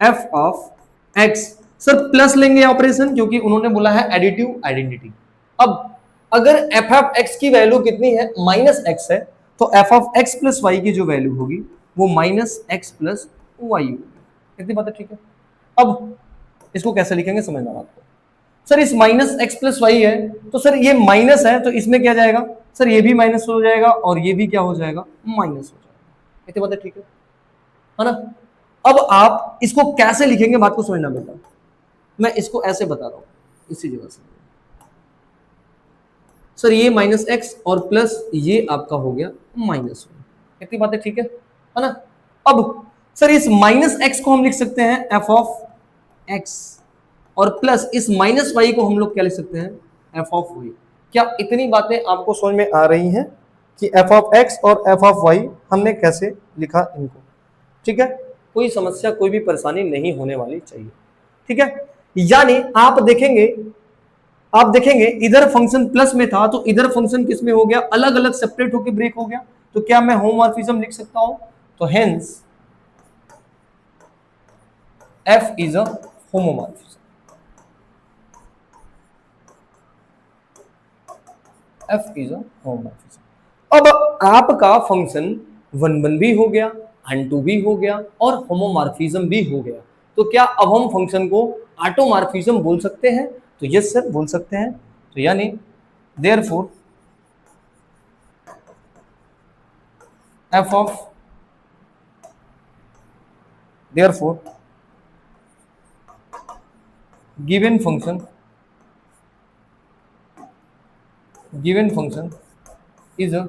f of x, sir plus लेंगे ऑपरेशन, क्योंकि उन्होंने बोला है एडिटिव आइडेंटिटी। अब अगर एफ ऑफ एक्स की वैल्यू कितनी है, माइनस एक्स है, तो F of X plus Y की जो वैल्यू होगी वो माइनस एक्स प्लस वाई होगी। इतनी बात है, ठीक है। अब इसको कैसे लिखेंगे समझना आपको, सर इस माइनस एक्स प्लस वाई है, तो सर ये माइनस है तो इसमें क्या जाएगा, सर ये भी माइनस हो जाएगा और ये भी क्या हो जाएगा, माइनस हो जाएगा। इतनी बात है, ठीक है ना। अब आप इसको कैसे लिखेंगे बात को समझना बेटा, मैं इसको ऐसे बता रहा हूं इसी जगह से, सर ये माइनस एक्स और प्लस ये आपका हो गया माइनस वन। इतनी बातें ठीक है ना। अब सर इस माइनस एक्स को हम लिख सकते हैं एफ ऑफ एक्स, और प्लस इस माइनस वाई को हम लोग क्या लिख सकते हैं, एफ ऑफ वाई। क्या इतनी बातें आपको समझ में आ रही हैं कि एफ ऑफ एक्स और एफ ऑफ वाई हमने कैसे लिखा इनको, ठीक है। कोई समस्या कोई भी परेशानी नहीं होने वाली चाहिए, ठीक है। यानी आप देखेंगे इधर फंक्शन प्लस में था तो इधर फंक्शन किस में हो गया, अलग अलग सेपरेट होकर ब्रेक हो गया। तो क्या मैं होमोमॉर्फिज्म लिख सकता हूं, तो hence F is a homomorphism, F is a homomorphism. अब आपका फंक्शन वन वन भी हो गया, अनटू भी हो गया, और होमोमॉर्फिज्म भी हो गया। तो क्या अब हम फंक्शन को ऑटोमॉर्फिज्म बोल सकते हैं, तो यस सर बोल सकते हैं। तो यानी therefore f of therefore given function is a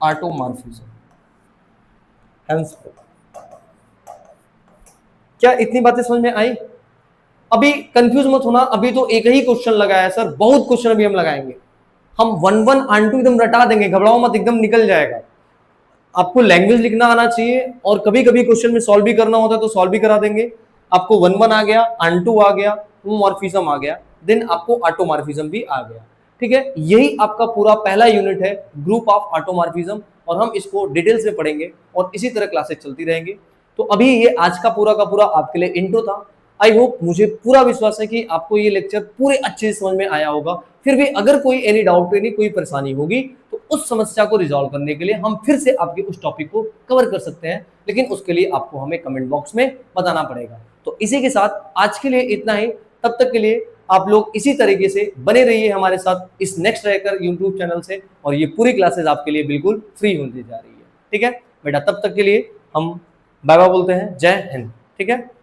automorphism. क्या इतनी बातें समझ में आई? अभी कंफ्यूज मत होना, अभी तो एक ही क्वेश्चन लगाया है सर, बहुत क्वेश्चन अभी हम लगाएंगे। हम 1 1 ऑन 2 एकदम रटा देंगे, घबराओ मत, एकदम निकल जाएगा। आपको लैंग्वेज लिखना आना चाहिए, और कभी कभी क्वेश्चन में सॉल्व भी करना होता है तो सॉल्व भी करा देंगे। आपको 1 1 आ गया, ऑन 2 आ गया, होमोमॉर्फिज्म आ गया, देन आपको ऑटोमॉर्फिज्म भी आ गया। ठीक है, यही आपका पूरा पहला यूनिट है, ग्रुप ऑफ ऑटोमॉर्फिज्म, और हम इसको डिटेल्स में पढ़ेंगे और इसी तरह क्लासेस चलती रहेंगी। तो अभी ये आज का पूरा आपके लिए इंट्रो था। आई होप, मुझे पूरा विश्वास है कि आपको ये लेक्चर पूरे अच्छे से समझ में आया होगा। फिर भी अगर कोई एनी डाउट, एनी कोई परेशानी होगी तो उस समस्या को रिजॉल्व करने के लिए हम फिर से आपके उस टॉपिक को कवर कर सकते हैं, लेकिन उसके लिए आपको हमें कमेंट बॉक्स में बताना पड़ेगा। तो इसी के साथ आज के लिए इतना ही। तब तक के लिए आप लोग इसी तरीके से बने रहिए हमारे साथ इस नेक्स्ट रहकर यूट्यूब चैनल से, और ये पूरी क्लासेस आपके लिए बिल्कुल फ्री होती जा रही है। ठीक है बेटा, तब तक के लिए हम बाय बाय बोलते हैं। जय हिंद। ठीक है।